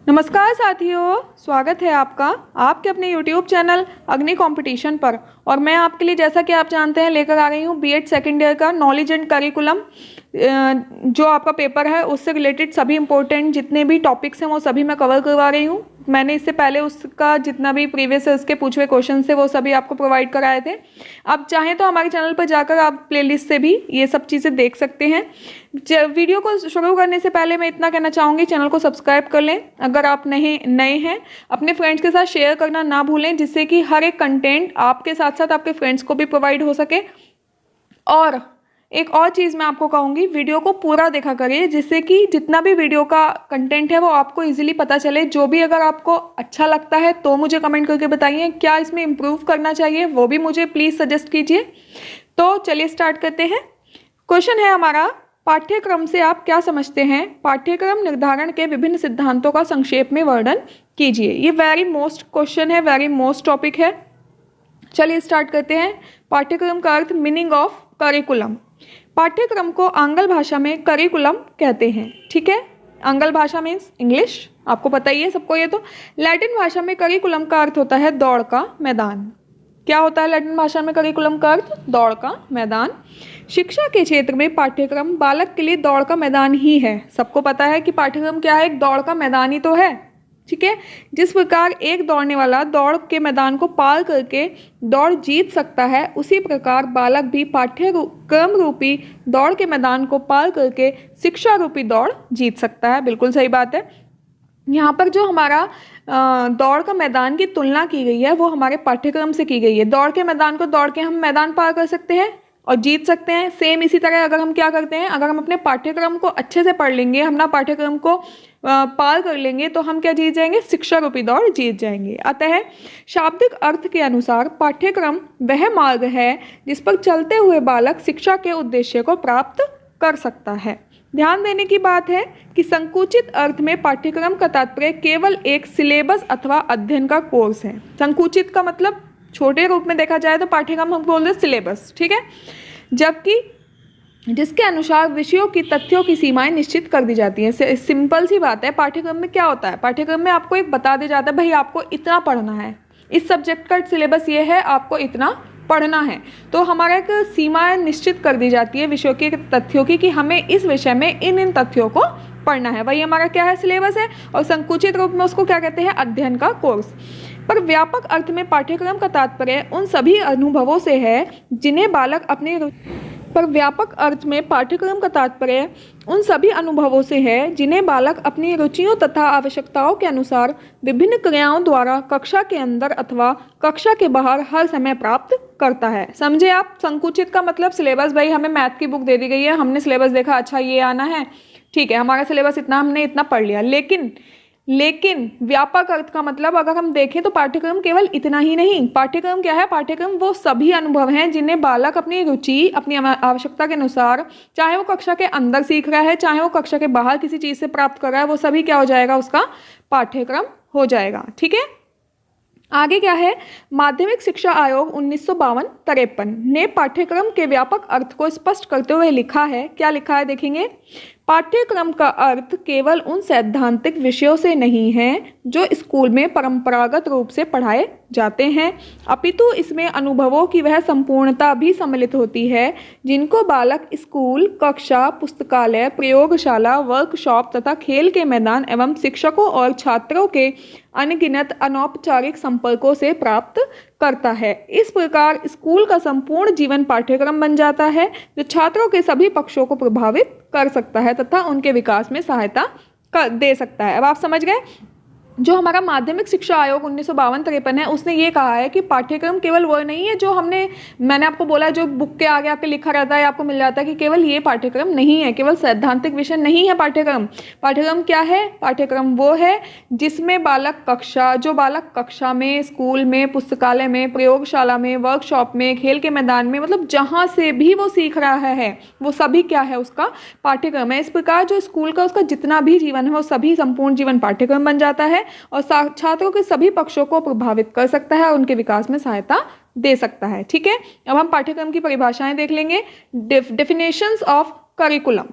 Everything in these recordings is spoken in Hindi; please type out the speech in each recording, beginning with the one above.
नमस्कार साथियों, स्वागत है आपका आपके अपने YouTube चैनल अग्नि कंपटीशन पर। और मैं आपके लिए, जैसा कि आप जानते हैं, लेकर आ रही हूँ बीएड सेकेंड ईयर का नॉलेज एंड करिकुलम। जो आपका पेपर है उससे रिलेटेड सभी इंपॉर्टेंट जितने भी टॉपिक्स हैं वो सभी मैं कवर करवा रही हूँ। मैंने इससे पहले उसका जितना भी प्रीवियस उसके पूछे हुए क्वेश्चन थे वो सभी आपको प्रोवाइड कराए थे। आप चाहें तो हमारे चैनल पर जाकर आप प्लेलिस्ट से भी ये सब चीज़ें देख सकते हैं। वीडियो को शुरू करने से पहले मैं इतना कहना चाहूँगी, चैनल को सब्सक्राइब कर लें। अगर आप नए हैं, अपने फ्रेंड्स के साथ शेयर करना ना भूलें, जिससे कि हर एक कंटेंट आपके साथ साथ आपके फ्रेंड्स को भी प्रोवाइड हो सके। और एक और चीज़ मैं आपको कहूँगी, वीडियो को पूरा देखा करिए, जिससे कि जितना भी वीडियो का कंटेंट है वो आपको इजीली पता चले। जो भी अगर आपको अच्छा लगता है तो मुझे कमेंट करके बताइए, क्या इसमें इम्प्रूव करना चाहिए वो भी मुझे प्लीज़ सजेस्ट कीजिए। तो चलिए स्टार्ट करते हैं। क्वेश्चन है हमारा, पाठ्यक्रम से आप क्या समझते हैं? पाठ्यक्रम निर्धारण के विभिन्न सिद्धांतों का संक्षेप में वर्णन कीजिए। ये वेरी मोस्ट क्वेश्चन है, वेरी मोस्ट टॉपिक है। चलिए स्टार्ट करते हैं। पाठ्यक्रम का अर्थ, मीनिंग ऑफ करिकुलम। पाठ्यक्रम को आंग्ल भाषा में करिकुलम कहते हैं। ठीक है, आंग्ल भाषा मीन्स इंग्लिश, आपको पता ही है सबको ये तो। लैटिन भाषा में करिकुलम का अर्थ होता है दौड़ का मैदान। क्या होता है लैटिन भाषा में करिकुलम का अर्थ? दौड़ का मैदान। शिक्षा के क्षेत्र में पाठ्यक्रम बालक के लिए दौड़ का मैदान ही है। सबको पता है कि पाठ्यक्रम क्या है, एक दौड़ का मैदान ही तो है। ठीक है, जिस प्रकार एक दौड़ने वाला दौड़ के मैदान को पार करके दौड़ जीत सकता है, उसी प्रकार बालक भी पाठ्यक्रम रूपी दौड़ के मैदान को पार करके शिक्षा रूपी दौड़ जीत सकता है। बिल्कुल सही बात है। यहाँ पर जो हमारा दौड़ का मैदान की तुलना की गई है वो हमारे पाठ्यक्रम से की गई है। दौड़ के मैदान को दौड़ के हम मैदान पार कर सकते हैं और जीत सकते हैं। सेम इसी तरह अगर हम क्या करते हैं, अगर हम अपने पाठ्यक्रम को अच्छे से पढ़ लेंगे, अपना पाठ्यक्रम को पार कर लेंगे, तो हम क्या जीत जाएंगे? शिक्षा रूपी दौड़ जीत जाएंगे। अतः शाब्दिक अर्थ के अनुसार पाठ्यक्रम वह मार्ग है जिस पर चलते हुए बालक शिक्षा के उद्देश्य को प्राप्त कर सकता है। ध्यान देने की बात है कि संकुचित अर्थ में पाठ्यक्रम का तात्पर्य केवल एक सिलेबस अथवा अध्ययन का कोर्स है। संकुचित का मतलब छोटे रूप में देखा जाए तो पाठ्यक्रम हम बोलते हैं सिलेबस। ठीक है, जबकि जिसके अनुसार विषयों की तथ्यों की सीमाएं निश्चित कर दी जाती हैं। सिंपल सी बात है, पाठ्यक्रम में क्या होता है, पाठ्यक्रम में आपको एक बता दिया जाता है, भाई आपको इतना पढ़ना है, इस सब्जेक्ट का सिलेबस ये है, आपको इतना पढ़ना है। तो हमारा एक सीमाएं निश्चित कर दी जाती है विषयों के तथ्यों की, कि हमें इस विषय में इन तथ्यों को पढ़ना है। वही हमारा क्या है? सिलेबस है। और संकुचित रूप में उसको क्या कहते हैं? अध्ययन का कोर्स। पर व्यापक अर्थ में पाठ्यक्रम का तात्पर्य उन सभी अनुभवों से है जिन्हें बालक अपने अपनी रुचियों तथा आवश्यकताओं के अनुसार विभिन्न क्रियाओं द्वारा कक्षा के अंदर अथवा कक्षा के बाहर हर समय प्राप्त करता है। समझे आप? संकुचित का मतलब सिलेबस, भाई हमें मैथ की बुक दे दी गई है, हमने सिलेबस देखा, अच्छा ये आना है, ठीक है, हमारा सिलेबस इतना, हमने इतना पढ़ लिया। लेकिन व्यापक अर्थ का मतलब अगर हम देखें तो पाठ्यक्रम केवल इतना ही नहीं। पाठ्यक्रम क्या है? पाठ्यक्रम वो सभी अनुभव हैं जिन्हें बालक अपनी रुचि, अपनी आवश्यकता के अनुसार, चाहे वो कक्षा के अंदर सीख रहा है, चाहे वो कक्षा के बाहर किसी चीज़ से प्राप्त कर रहा है, वो सभी क्या हो जाएगा? उसका पाठ्यक्रम हो जाएगा। ठीक है, आगे क्या है? माध्यमिक शिक्षा आयोग 1952-53 ने पाठ्यक्रम के व्यापक अर्थ को स्पष्ट करते हुए लिखा है। क्या लिखा है देखेंगे? पाठ्यक्रम का अर्थ केवल उन सैद्धांतिक विषयों से नहीं है जो स्कूल में परंपरागत रूप से पढ़ाए जाते हैं, अपितु इसमें अनुभवों की वह संपूर्णता भी सम्मिलित होती है जिनको बालक स्कूल, कक्षा, पुस्तकालय, प्रयोगशाला, वर्कशॉप तथा खेल के मैदान एवं शिक्षकों और छात्रों के अनगिनत अनौपचारिक संपर्कों से प्राप्त करता है। इस प्रकार स्कूल का संपूर्ण जीवन पाठ्यक्रम बन जाता है जो छात्रों के सभी पक्षों को प्रभावित कर सकता है तथा उनके विकास में सहायता दे सकता है। अब आप समझ गए? जो हमारा माध्यमिक शिक्षा आयोग 1952-53 है, उसने ये कहा है कि पाठ्यक्रम केवल वो नहीं है जो मैंने आपको बोला, जो बुक के आगे आपके लिखा रहता है, आपको मिल जाता है कि केवल ये पाठ्यक्रम नहीं है, केवल सैद्धांतिक विषय नहीं है पाठ्यक्रम। पाठ्यक्रम क्या है? पाठ्यक्रम वो है जिसमें बालक कक्षा में, स्कूल में, पुस्तकालय में, प्रयोगशाला में, वर्कशॉप में, खेल के मैदान में, मतलब जहाँ से भी वो सीख रहा है वो सभी क्या है? उसका पाठ्यक्रम है। इस प्रकार जो स्कूल का उसका जितना भी जीवन है वो सभी संपूर्ण जीवन पाठ्यक्रम बन जाता है और छात्रों के सभी पक्षों को प्रभावित कर सकता है और उनके विकास में सहायता दे सकता है। ठीक है, अब हम पाठ्यक्रम की परिभाषाएं देख लेंगे। डेफिनेशंस ऑफ करिकुलम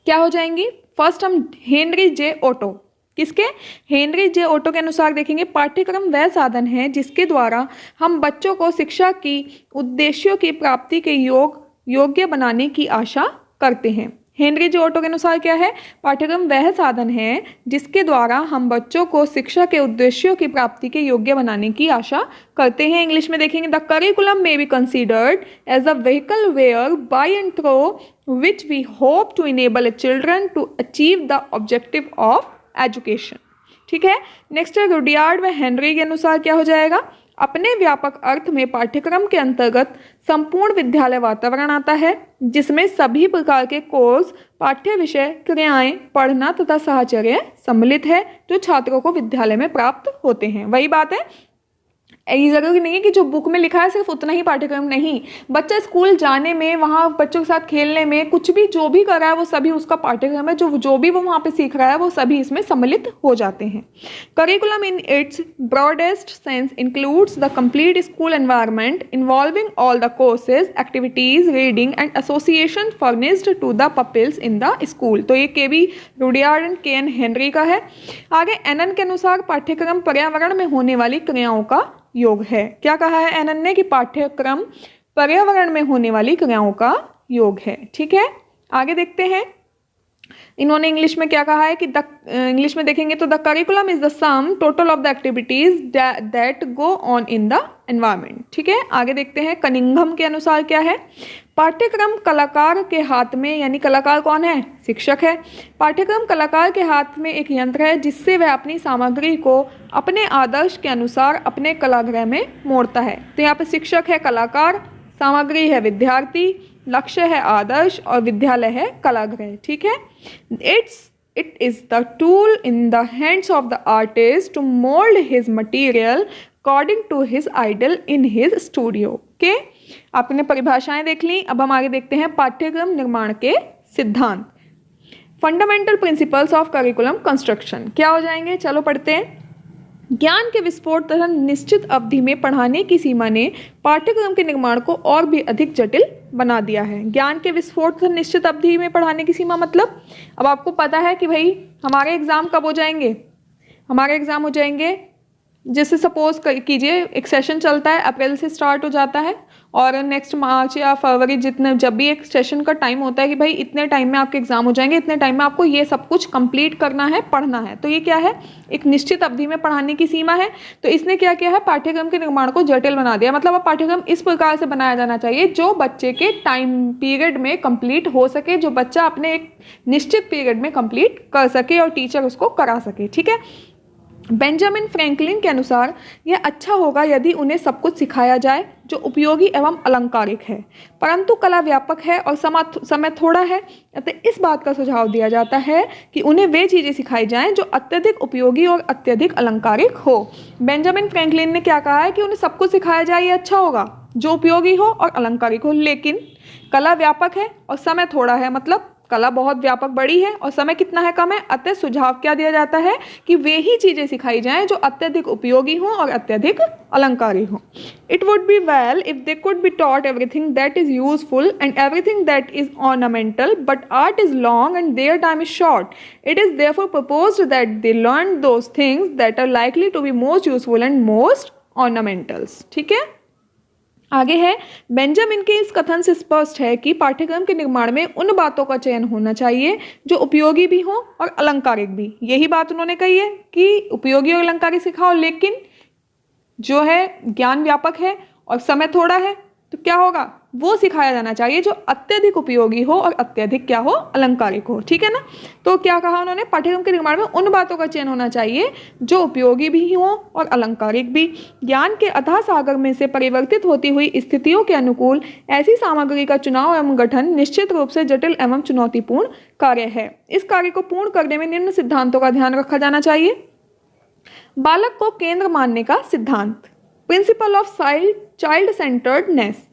क्या हो जाएंगी? फर्स्ट हम हेनरी जे ओटो, किसके? हेनरी जे ओटो के अनुसार देखेंगे पाठ्यक्रम वह साधन है जिसके द्वारा हम बच्चों को शिक्षा की उद्देश्यों की प्राप्ति के योग्य बनाने की आशा करते हैं। हेनरी जे ओटो के अनुसार क्या है? पाठ्यक्रम वह साधन है जिसके द्वारा हम बच्चों को शिक्षा के उद्देश्यों की प्राप्ति के योग्य बनाने की आशा करते हैं। इंग्लिश में देखेंगे the curriculum may be considered as a vehicle where by and through which we hope to enable children to achieve the objective of education. ठीक है। नेक्स्ट है रुडियार्ड व हेनरी के अनुसार क्या हो जाएगा? अपने व्यापक अर्थ में पाठ्यक्रम के अंतर्गत संपूर्ण विद्यालय वातावरण आता है जिसमें सभी प्रकार के कोर्स, पाठ्य विषय, क्रियाएं, पढ़ना तथा साहचर्य सम्मिलित है जो छात्रों को विद्यालय में प्राप्त होते हैं। वही बात है, ये जरूरी नहीं है कि जो बुक में लिखा है सिर्फ उतना ही पाठ्यक्रम, नहीं, बच्चा स्कूल जाने में, वहाँ बच्चों के साथ खेलने में, कुछ भी जो भी कर रहा है वो सभी उसका पाठ्यक्रम है। जो भी वो वहाँ पे सीख रहा है वो सभी इसमें सम्मिलित हो जाते हैं। Curriculum in its broadest sense includes the complete school environment involving all the courses, activities, reading and association furnished to the pupils in the school. तो ये KB Rudyard and K N Henry का है। आगे एनन के अनुसार पाठ्यक्रम पर्यावरण में होने वाली क्रियाओं का योग है। क्या कहा है एनन ने? कि पाठ्यक्रम पर्यावरण में होने वाली क्रियाओं का योग है। ठीक है, आगे देखते हैं इन्होंने इंग्लिश में क्या कहा है कि इंग्लिश में देखेंगे तो the curriculum is the sum total of the activities that go on in the environment. ठीक है, आगे देखते हैं कनिंघम के अनुसार क्या है? पाठ्यक्रम कलाकार के हाथ में, यानी कलाकार कौन है? शिक्षक है। पाठ्यक्रम कलाकार के हाथ में एक यंत्र है जिससे वह अपनी सामग्री को अपने आदर्श के अनुसार अपने कलागृह में मोड़ता है। तो यहाँ पे शिक्षक है कलाकार, सामग्री है विद्यार्थी, लक्ष्य है आदर्श और विद्यालय है कलागृह। ठीक है, it is the tool in the hands of the artist to mould his material according to his ideal in his studio. Okay, आपने परिभाषाएं देख ली। अब हम आगे देखते हैं पाठ्यक्रम निर्माण के सिद्धांत। Fundamental principles of curriculum construction क्या हो जाएंगे? चलो पढ़ते हैं। ज्ञान के विस्फोट तथा निश्चित अवधि में पढ़ाने की सीमा ने पाठ्यक्रम के निर्माण को और भी अधिक जटिल बना दिया है। ज्ञान के विस्फोट तथा निश्चित अवधि में पढ़ाने की सीमा मतलब, अब आपको पता है कि भाई हमारे एग्ज़ाम कब हो जाएंगे? हमारे एग्ज़ाम हो जाएंगे, जैसे सपोज कीजिए एक सेशन चलता है, अप्रैल से स्टार्ट हो जाता है और नेक्स्ट मार्च या फरवरी, जितने जब भी एक सेशन का टाइम होता है कि भाई इतने टाइम में आपके एग्जाम हो जाएंगे, इतने टाइम में आपको ये सब कुछ कंप्लीट करना है, पढ़ना है। तो ये क्या है? एक निश्चित अवधि में पढ़ाने की सीमा है। तो इसने क्या किया है? पाठ्यक्रम के निर्माण को जटिल बना दिया। मतलब अब पाठ्यक्रम इस प्रकार से बनाया जाना चाहिए जो बच्चे के टाइम पीरियड में कंप्लीट हो सके, जो बच्चा अपने एक निश्चित पीरियड में कंप्लीट कर सके और टीचर उसको करा सके। ठीक है, बेंजामिन फ्रैंकलिन के अनुसार यह अच्छा होगा यदि उन्हें सब कुछ सिखाया जाए जो उपयोगी एवं अलंकारिक है, परंतु कला व्यापक है और समय थोड़ा है, अतः इस बात का सुझाव दिया जाता है कि उन्हें वे चीज़ें सिखाई जाएं जो अत्यधिक उपयोगी और अत्यधिक अलंकारिक हो। बेंजामिन फ्रैंकलिन ने क्या कहा है कि उन्हें सब कुछ सिखाया जाए, ये अच्छा होगा जो उपयोगी हो और अलंकारिक हो, लेकिन कला व्यापक है और समय थोड़ा है, मतलब कला बहुत व्यापक बड़ी है और समय कितना है? कम है। अतः सुझाव क्या दिया जाता है कि वे ही चीज़ें सिखाई जाएं जो अत्यधिक उपयोगी हों और अत्यधिक अलंकारी हों। It would be well if they could be taught everything that is useful and everything that is ornamental, but art is long and their time is short. It is therefore proposed that they learn those things that are likely to be most useful and most ornamentals. ठीक है, आगे है बेंजामिन के इस कथन से स्पष्ट है कि पाठ्यक्रम के निर्माण में उन बातों का चयन होना चाहिए जो उपयोगी भी हों और अलंकारिक भी। यही बात उन्होंने कही है कि उपयोगी और अलंकारिक सिखाओ, लेकिन जो है ज्ञान व्यापक है और समय थोड़ा है, तो क्या होगा? वो सिखाया जाना चाहिए जो अत्यधिक उपयोगी हो और अत्यधिक क्या हो? अलंकारिक हो। ठीक है ना? तो क्या कहा उन्होंने? पाठ्यक्रम के निर्माण में उन बातों का चयन होना चाहिए जो उपयोगी भी हो और अलंकारिक भी। ज्ञान के अथाह सागर में से परिवर्तित होती हुई स्थितियों के अनुकूल ऐसी सामग्री का चुनाव एवं गठन निश्चित रूप से जटिल एवं चुनौतीपूर्ण कार्य है। इस कार्य को पूर्ण करने में निम्न सिद्धांतों का ध्यान रखा जाना चाहिए। बालक को केंद्र मानने का सिद्धांत, प्रिंसिपल ऑफ चाइल्ड सेंटर्डनेस।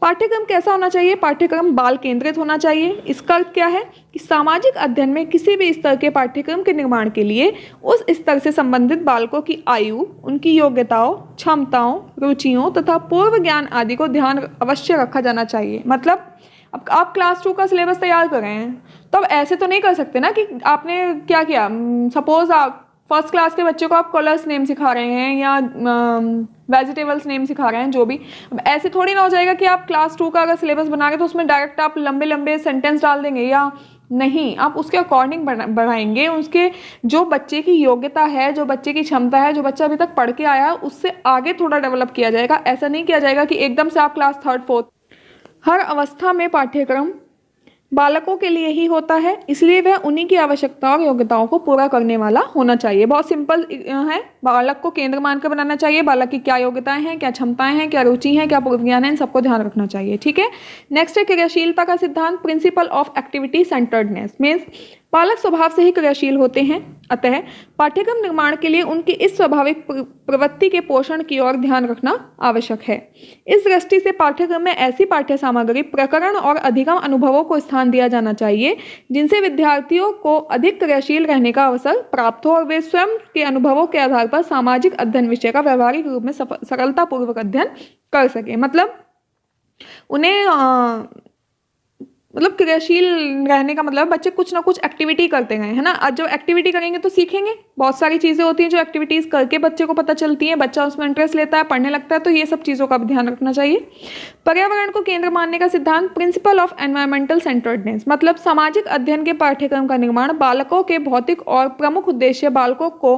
पाठ्यक्रम कैसा होना चाहिए? पाठ्यक्रम बाल केंद्रित होना चाहिए। इसका अर्थ क्या है कि सामाजिक अध्ययन में किसी भी स्तर के पाठ्यक्रम के निर्माण के लिए उस स्तर से संबंधित बालकों की आयु, उनकी योग्यताओं, क्षमताओं, रुचियों तथा पूर्व ज्ञान आदि को ध्यान अवश्य रखा जाना चाहिए। मतलब अब आप क्लास 2 का सिलेबस तैयार कर रहे हैं तो अब ऐसे तो नहीं कर सकते ना कि आपने क्या किया, सपोज आप फर्स्ट क्लास के बच्चे को आप कलर्स नेम सिखा रहे हैं या वेजिटेबल्स नेम सिखा रहे हैं, जो भी। अब ऐसे थोड़ी ना हो जाएगा कि आप क्लास 2 का अगर सिलेबस बना रहे तो उसमें डायरेक्ट आप लंबे लंबे सेंटेंस डाल देंगे, या नहीं, आप उसके अकॉर्डिंग बढ़ाएंगे। उसके जो बच्चे की योग्यता है, जो बच्चे की क्षमता है, जो बच्चा अभी तक पढ़ के आया है, उससे आगे थोड़ा डेवलप किया जाएगा। ऐसा नहीं किया जाएगा कि एकदम से आप क्लास 3rd 4th। हर अवस्था में पाठ्यक्रम बालकों के लिए ही होता है, इसलिए वह उन्हीं की आवश्यकता और योग्यताओं को पूरा करने वाला होना चाहिए। बहुत सिंपल है, बालक को केंद्र मानकर बनाना चाहिए। बालक की क्या योग्यताएं हैं, क्या क्षमताएं हैं, क्या रुचि हैं, क्या पूर्व ज्ञान है, इन सबको ध्यान रखना चाहिए। ठीक है। नेक्स्ट है क्रियाशीलता का सिद्धांत, principle of activity centredness. Means बालक स्वभाव से ही क्रियाशील होते हैं, अतः पाठ्यक्रम निर्माण के लिए उनकी इस स्वाभाविक प्रवृत्ति के पोषण की ओर ध्यान रखना आवश्यक है। इस दृष्टि से पाठ्यक्रम में ऐसी पाठ्य सामग्री, प्रकरण और अधिगम अनुभवों को स्थान दिया जाना चाहिए जिनसे विद्यार्थियों को अधिक क्रियाशील रहने का अवसर प्राप्त हो और वे स्वयं के अनुभवों के आधार पर सामाजिक अध्ययन विषय का व्यवहारिक रूप में सरलतापूर्वक अध्ययन कर सके। मतलब उन्हें मतलब क्रियाशील रहने का मतलब बच्चे कुछ ना कुछ एक्टिविटी करते गए, है ना। आज जब एक्टिविटी करेंगे तो सीखेंगे। बहुत सारी चीज़ें होती हैं जो एक्टिविटीज़ करके बच्चे को पता चलती हैं, बच्चा उसमें इंटरेस्ट लेता है, पढ़ने लगता है, तो ये सब चीज़ों का भी ध्यान रखना चाहिए। पर्यावरण को केंद्र मानने का सिद्धांत, प्रिंसिपल ऑफ एनवायरमेंटल सेंटर्डनेस। मतलब सामाजिक अध्ययन के पाठ्यक्रम का निर्माण बालकों के भौतिक और प्रमुख उद्देश्य बालकों को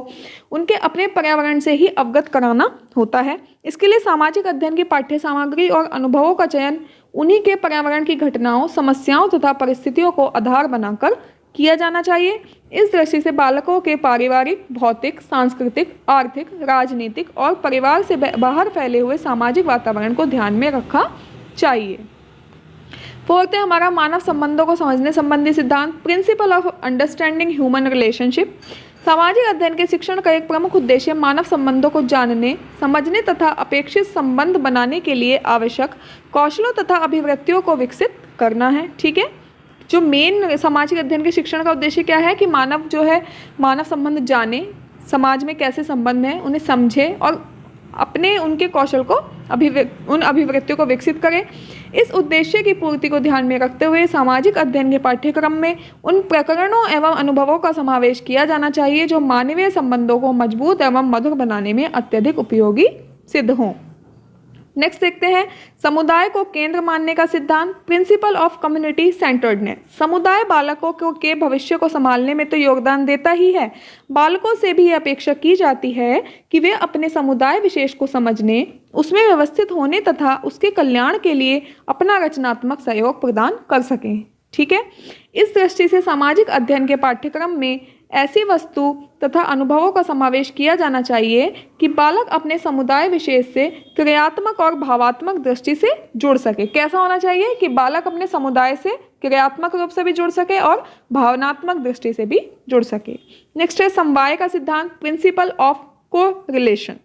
उनके अपने पर्यावरण से ही अवगत कराना होता है। इसके लिए सामाजिक अध्ययन की पाठ्य सामग्री और अनुभवों का चयन उन्हीं के पर्यावरण की घटनाओं, समस्याओं तथा परिस्थितियों को आधार बनाकर किया जाना चाहिए। इस दृष्टि से बालकों के पारिवारिक, भौतिक, सांस्कृतिक, आर्थिक, राजनीतिक और परिवार से बाहर फैले हुए सामाजिक वातावरण को ध्यान में रखा चाहिए। फोर्थ है हमारा मानव संबंधों को समझने संबंधी सिद्धांत, principle of understanding human relationship. सामाजिक अध्ययन के शिक्षण का एक प्रमुख उद्देश्य मानव संबंधों को जानने, समझने तथा अपेक्षित संबंध बनाने के लिए आवश्यक कौशलों तथा अभिवृत्तियों को विकसित करना है। ठीक है। जो मेन सामाजिक अध्ययन के शिक्षण का उद्देश्य क्या है कि मानव जो है मानव संबंध जाने, समाज में कैसे संबंध हैं उन्हें समझे और अपने उनके कौशल को उन अभिवृत्तियों को विकसित करें। इस उद्देश्य की पूर्ति को ध्यान में रखते हुए सामाजिक अध्ययन के पाठ्यक्रम में उन प्रकरणों एवं अनुभवों का समावेश किया जाना चाहिए जो मानवीय संबंधों को मजबूत एवं मधुर बनाने में अत्यधिक उपयोगी सिद्ध हों। नेक्स्ट देखते हैं समुदाय को केंद्र मानने का सिद्धांत, प्रिंसिपल ऑफ कम्युनिटी सेंटर्डनेस। समुदाय बालकों के भविष्य को संभालने में तो योगदान देता ही है, बालकों से भी यह अपेक्षा की जाती है कि वे अपने समुदाय विशेष को समझने, उसमें व्यवस्थित होने तथा उसके कल्याण के लिए अपना रचनात्मक सहयोग प्रदान कर सकें। ठीक है। इस दृष्टि से सामाजिक अध्ययन के पाठ्यक्रम में ऐसी वस्तु तथा अनुभवों का समावेश किया जाना चाहिए कि बालक अपने समुदाय विशेष से क्रियात्मक और भावात्मक दृष्टि से जुड़ सके। कैसा होना चाहिए कि बालक अपने समुदाय से क्रियात्मक रूप से भी जुड़ सके और भावनात्मक दृष्टि से भी जुड़ सके। नेक्स्ट है समवाय का सिद्धांत, प्रिंसिपल ऑफ कोरिलेशन।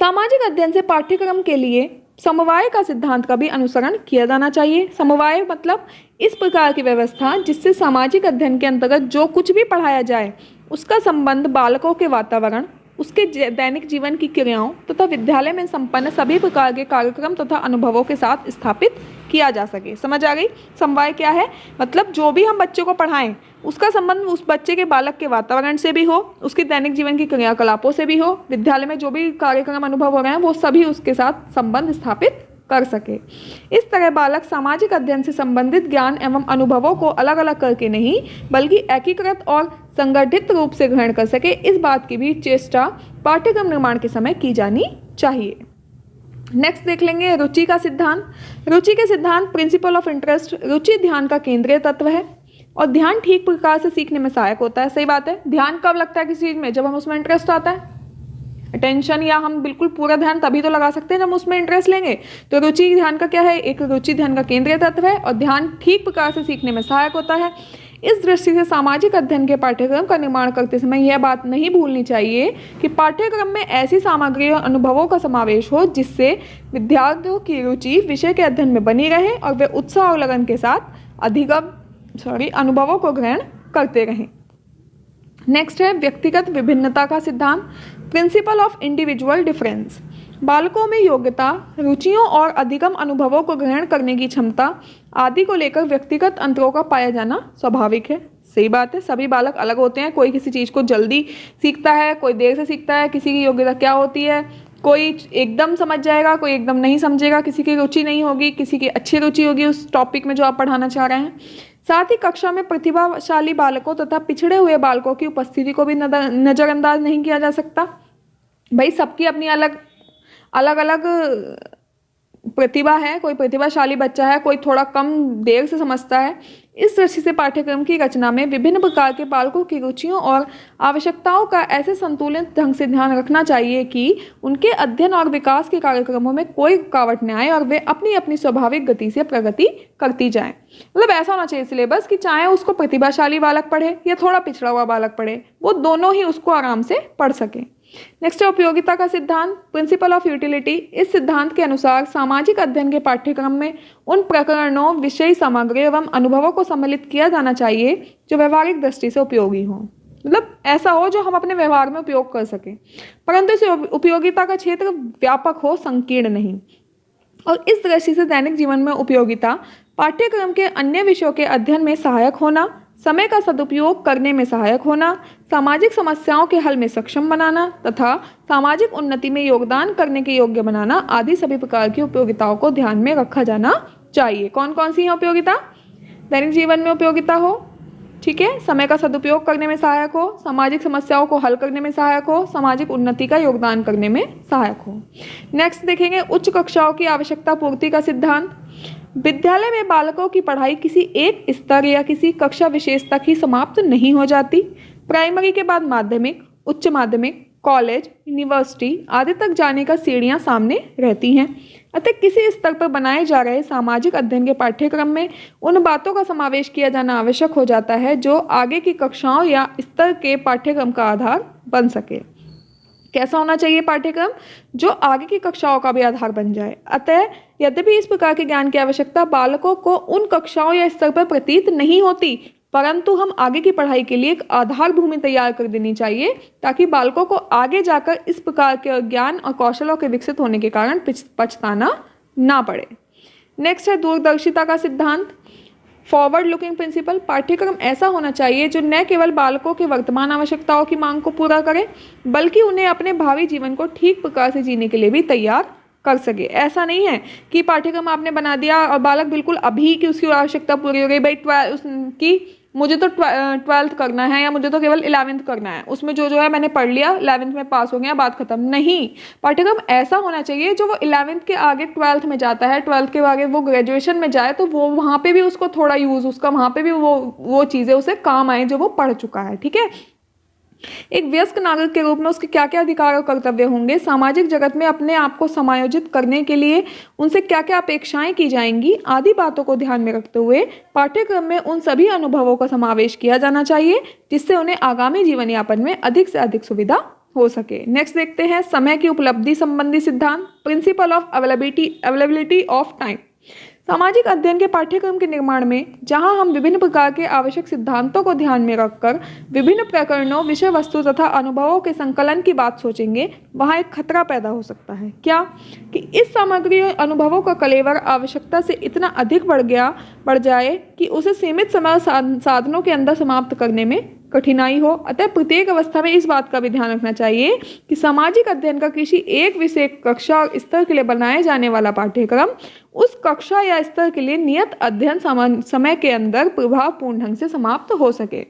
सामाजिक अध्ययन से पाठ्यक्रम के लिए समवाय का सिद्धांत का भी अनुसरण किया जाना चाहिए। समवाय मतलब इस प्रकार की व्यवस्था जिससे सामाजिक अध्ययन के अंतर्गत जो कुछ भी पढ़ाया जाए उसका संबंध बालकों के वातावरण, उसके दैनिक जीवन की क्रियाओं तथा विद्यालय में संपन्न सभी प्रकार के कार्यक्रम तथा अनुभवों के साथ स्थापित किया जा सके। समझ आ गई? समवाय क्या है? मतलब जो भी हम बच्चे को पढ़ाएं उसका संबंध उस बच्चे के बालक के वातावरण से भी हो, उसके दैनिक जीवन की क्रियाकलापों से भी हो, विद्यालय में जो भी कार्यक्रम अनुभव हो रहे हैं वो सभी उसके साथ संबंध स्थापित कर सके। इस तरह बालक सामाजिक अध्ययन से संबंधित ज्ञान एवं अनुभवों को अलग अलग करके नहीं बल्कि एकीकृत और संगठित रूप से ग्रहण कर सके, इस बात की भी चेष्टा पाठ्यक्रम निर्माण के समय की जानी चाहिए। नेक्स्ट देख लेंगे रुचि का सिद्धांत। रुचि के सिद्धांत, प्रिंसिपल ऑफ इंटरेस्ट। रुचि ध्यान का केंद्रीय तत्व है और ध्यान ठीक प्रकार से सीखने में सहायक होता है। सही बात है। ध्यान कब लगता है किसी चीज़ में? जब हम उसमें इंटरेस्ट आता है, अटेंशन, या हम बिल्कुल पूरा ध्यान तभी तो लगा सकते हैं जब उसमें इंटरेस्ट लेंगे। तो रुचि ध्यान का क्या है? एक रुचि ध्यान का केंद्रीय तत्व है और ध्यान ठीक प्रकार से सीखने में सहायक होता है। इस दृष्टि से सामाजिक अध्ययन के पाठ्यक्रम का निर्माण करते समय यह बात नहीं भूलनी चाहिए कि पाठ्यक्रम में ऐसी सामग्री और अनुभवों का समावेश हो जिससे विद्यार्थियों की रुचि विषय के अध्ययन में बनी रहे और वे उत्साह और लगन के साथ अनुभवों को ग्रहण करते रहें। नेक्स्ट है व्यक्तिगत विभिन्नता का सिद्धांत, प्रिंसिपल ऑफ इंडिविजुअल डिफरेंस। बालकों में योग्यता, रुचियों और अधिगम अनुभवों को ग्रहण करने की क्षमता आदि को लेकर व्यक्तिगत अंतरों का पाया जाना स्वाभाविक है। सही बात है, सभी बालक अलग होते हैं। कोई किसी चीज़ को जल्दी सीखता है, कोई देर से सीखता है। किसी की योग्यता क्या होती है, कोई एकदम समझ जाएगा, कोई एकदम नहीं समझेगा। किसी की रुचि नहीं होगी, किसी की अच्छी रुचि होगी उस टॉपिक में जो आप पढ़ाना चाह रहे हैं। साथ ही कक्षा में प्रतिभाशाली बालकों तथा पिछड़े हुए बालकों की उपस्थिति को भी नज़रअंदाज नहीं किया जा सकता। भाई सबकी अपनी अलग अलग प्रतिभा है, कोई प्रतिभाशाली बच्चा है, कोई थोड़ा कम देर से समझता है। इस दृष्टि से पाठ्यक्रम की रचना में विभिन्न प्रकार के बालकों की रुचियों और आवश्यकताओं का ऐसे संतुलित ढंग से ध्यान रखना चाहिए कि उनके अध्ययन और विकास के कार्यक्रमों में कोई रुकावट न आए और वे अपनी अपनी स्वाभाविक गति से प्रगति करती जाएं। मतलब ऐसा होना चाहिए सिलेबस कि चाहे उसको प्रतिभाशाली बालक पढ़े या थोड़ा पिछड़ा हुआ बालक पढ़े, वो दोनों ही उसको आराम से पढ़ सकें। नेक्स्ट है उपयोगिता का सिद्धांत, प्रिंसिपल ऑफ यूटिलिटी। इस सिद्धांत के अनुसार सामाजिक अध्ययन के पाठ्यक्रम में उन प्रकरणों, विषय सामग्री एवं अनुभवों को सम्मिलित किया जाना चाहिए जो व्यवहारिक दृष्टि से उपयोगी हो। मतलब ऐसा हो जो हम अपने व्यवहार में उपयोग कर सकें, परंतु इस उपयोगिता का क्षेत्र व्यापक हो, संकीर्ण नहीं। और इस दृष्टि से दैनिक जीवन में उपयोगिता पाठ्यक्रम के अन्य विषयों के अध्ययन में सहायक होना, समय का सदुपयोग करने में सहायक होना, सामाजिक समस्याओं के हल में सक्षम बनाना तथा सामाजिक उन्नति में योगदान करने के योग्य बनाना आदि सभी प्रकार की उपयोगिताओं को ध्यान में रखा जाना चाहिए। कौन कौन सी है उपयोगिता? दैनिक जीवन में उपयोगिता हो, ठीक है, समय का सदुपयोग करने में सहायक हो, सामाजिक समस्याओं को हल करने में सहायक हो, सामाजिक उन्नति का योगदान करने में सहायक हो। नेक्स्ट देखेंगे उच्च कक्षाओं की आवश्यकता पूर्ति का सिद्धांत। विद्यालय में बालकों की पढ़ाई किसी एक स्तर या किसी कक्षा विशेष तक ही समाप्त नहीं हो जाती। प्राइमरी के बाद माध्यमिक, उच्च माध्यमिक, कॉलेज, यूनिवर्सिटी आदि तक जाने का सीढ़ियां सामने रहती हैं। अतः किसी स्तर पर बनाए जा रहे सामाजिक अध्ययन के पाठ्यक्रम में उन बातों का समावेश किया जाना आवश्यक हो जाता है जो आगे की कक्षाओं या स्तर के पाठ्यक्रम का आधार बन सके। कैसा होना चाहिए पाठ्यक्रम? जो आगे की कक्षाओं का भी आधार बन जाए। अतः यद्यपि इस प्रकार के ज्ञान की आवश्यकता बालकों को उन कक्षाओं या स्तर पर प्रतीत नहीं होती, परंतु हम आगे की पढ़ाई के लिए एक आधार भूमि तैयार कर देनी चाहिए ताकि बालकों को आगे जाकर इस प्रकार के ज्ञान और कौशलों के विकसित होने के कारण पछताना ना पड़े। नेक्स्ट है दूरदर्शिता का सिद्धांत, फॉरवर्ड लुकिंग प्रिंसिपल। पाठ्यक्रम ऐसा होना चाहिए जो न केवल बालकों के वर्तमान आवश्यकताओं की मांग को पूरा करे, बल्कि उन्हें अपने भावी जीवन को ठीक प्रकार से जीने के लिए भी तैयार कर सके। ऐसा नहीं है कि पाठ्यक्रम आपने बना दिया और बालक बिल्कुल अभी की उसकी आवश्यकता पूरी हो गई, भाई उसकी मुझे तो 12th करना है या मुझे तो केवल 11th करना है, उसमें जो है मैंने पढ़ लिया, 11th में पास हो गया, बात खत्म। नहीं, पाठ्यक्रम ऐसा होना चाहिए जो वो 11th के आगे 12th में जाता है, 12th के आगे वो ग्रेजुएशन में जाए तो वो वहाँ पे भी उसको थोड़ा यूज़, उसका वहाँ पे भी वो चीज़ें उसे काम आए जो वो पढ़ चुका है। ठीक है, एक वयस्क नागरिक के रूप में उसके क्या क्या अधिकार और कर्तव्य होंगे, सामाजिक जगत में अपने आप को समायोजित करने के लिए उनसे क्या क्या अपेक्षाएं की जाएंगी, आदि बातों को ध्यान में रखते हुए पाठ्यक्रम में उन सभी अनुभवों का समावेश किया जाना चाहिए जिससे उन्हें आगामी जीवन यापन में अधिक से अधिक सुविधा हो सके। नेक्स्ट देखते हैं समय की उपलब्धि संबंधी सिद्धांत, principle of availability of time. सामाजिक अध्ययन के पाठ्यक्रम के निर्माण में जहां हम विभिन्न प्रकार के आवश्यक सिद्धांतों को ध्यान में रखकर विभिन्न प्रकरणों, विषय वस्तु तथा अनुभवों के संकलन की बात सोचेंगे, वहां एक खतरा पैदा हो सकता है। क्या कि इस सामग्री और अनुभवों का कलेवर आवश्यकता से इतना अधिक बढ़ जाए कि उसे सीमित समय साधनों के अंदर समाप्त करने में कठिनाई हो। अतः प्रत्येक अवस्था में इस बात का भी ध्यान रखना चाहिए कि सामाजिक अध्ययन का किसी एक विषय, कक्षा और स्तर के लिए बनाए जाने वाला पाठ्यक्रम उस कक्षा या स्तर के लिए नियत अध्ययन समय के अंदर प्रभावपूर्ण ढंग से समाप्त हो सके।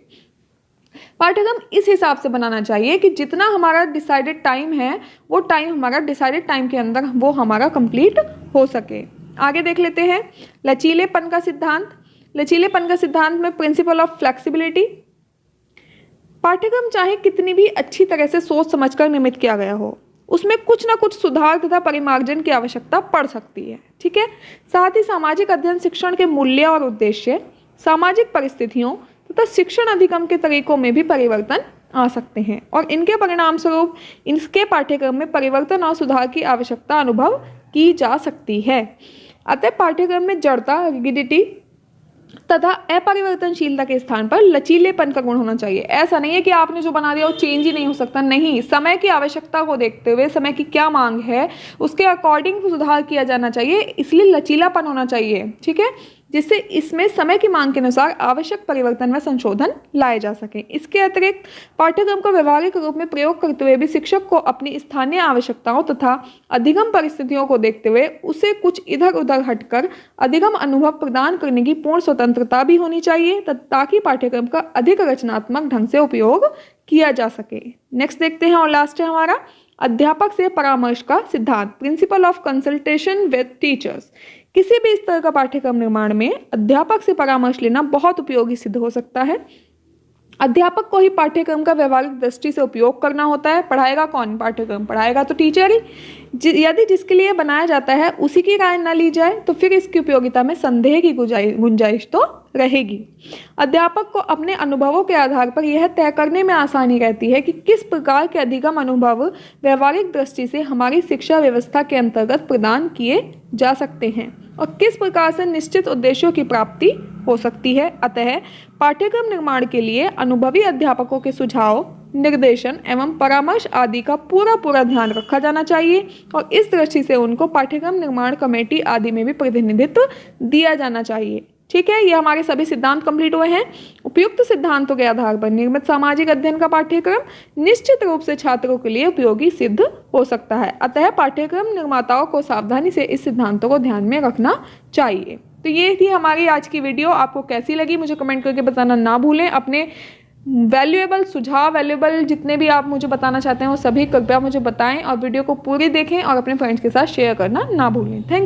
पाठ्यक्रम इस हिसाब से बनाना चाहिए कि जितना हमारा डिसाइडेड टाइम है वो टाइम हमारा डिसाइडेड टाइम के अंदर वो हमारा कंप्लीट हो सके। आगे देख लेते हैं लचीलेपन का सिद्धांत। लचीलेपन का सिद्धांत में प्रिंसिपल ऑफ फ्लेक्सिबिलिटी। पाठ्यक्रम चाहे कितनी भी अच्छी तरह से सोच समझकर निर्मित किया गया हो, उसमें कुछ ना कुछ सुधार तथा परिमार्जन की आवश्यकता पड़ सकती है। ठीक है, साथ ही सामाजिक अध्ययन शिक्षण के मूल्य और उद्देश्य, सामाजिक परिस्थितियों तथा शिक्षण अधिगम के तरीकों में भी परिवर्तन आ सकते हैं और इनके परिणाम स्वरूप इसके पाठ्यक्रम में परिवर्तन और सुधार की आवश्यकता अनुभव की जा सकती है। अतः पाठ्यक्रम में जड़ता, रिगिडिटी तथा अपरिवर्तनशीलता के स्थान पर लचीलेपन का गुण होना चाहिए। ऐसा नहीं है कि आपने जो बना दिया वो चेंज ही नहीं हो सकता, नहीं, समय की आवश्यकता को देखते हुए, समय की क्या मांग है उसके अकॉर्डिंग सुधार किया जाना चाहिए, इसलिए लचीलापन होना चाहिए। ठीक है, जिससे इसमें समय की मांग के अनुसार आवश्यक परिवर्तन व संशोधन लाए जा सके। इसके अतिरिक्त पाठ्यक्रम को व्यवहारिक रूप में प्रयोग करते हुए भी शिक्षक को अपनी स्थानीय आवश्यकताओं तथा अधिगम परिस्थितियों को देखते हुए उसे कुछ इधर उधर हटकर अधिगम अनुभव प्रदान करने की पूर्ण स्वतंत्रता भी होनी चाहिए ताकि पाठ्यक्रम का अधिक रचनात्मक ढंग से उपयोग किया जा सके। नेक्स्ट देखते हैं और लास्ट है हमारा अध्यापक से परामर्श का सिद्धांत, principle of consultation with teachers. किसी भी स्तर का पाठ्यक्रम निर्माण में अध्यापक से परामर्श लेना बहुत उपयोगी सिद्ध हो सकता है। अध्यापक को ही पाठ्यक्रम का व्यवहारिक दृष्टि से उपयोग करना होता है। पढ़ाएगा कौन? पाठ्यक्रम पढ़ाएगा तो टीचर ही। यदि जिसके लिए बनाया जाता है उसी की राय न ली जाए तो फिर इसकी उपयोगिता में संदेह की गुंजाइश तो रहेगी। अध्यापक को अपने अनुभवों के आधार पर यह तय करने में आसानी रहती है कि किस प्रकार के अधिगम अनुभव व्यवहारिक दृष्टि से हमारी शिक्षा व्यवस्था के अंतर्गत प्रदान किए जा सकते हैं और किस प्रकार से निश्चित उद्देश्यों की प्राप्ति हो सकती है। अतः पाठ्यक्रम निर्माण के लिए अनुभवी अध्यापकों के सुझाव, निर्देशन एवं परामर्श आदि का पूरा ध्यान रखा जाना चाहिए और इस दृष्टि से उनको पाठ्यक्रम निर्माण कमेटी आदि में भी प्रतिनिधित्व दिया जाना चाहिए। ठीक है, ये हमारे सभी सिद्धांत कंप्लीट हुए हैं। उपयुक्त सिद्धांतों के आधार पर निर्मित सामाजिक अध्ययन का पाठ्यक्रम निश्चित रूप से छात्रों के लिए उपयोगी सिद्ध हो सकता है। अतः पाठ्यक्रम निर्माताओं को सावधानी से इस सिद्धांतों को ध्यान में रखना चाहिए। तो ये थी हमारी आज की वीडियो। आपको कैसी लगी मुझे कमेंट करके बताना ना भूलें। अपने वैल्यूएबल सुझाव, वैल्यूएबल जितने भी आप मुझे बताना चाहते हैं वो सभी कृपया मुझे बताएं और वीडियो को पूरी देखें और अपने फ्रेंड्स के साथ शेयर करना ना भूलें। Thank you.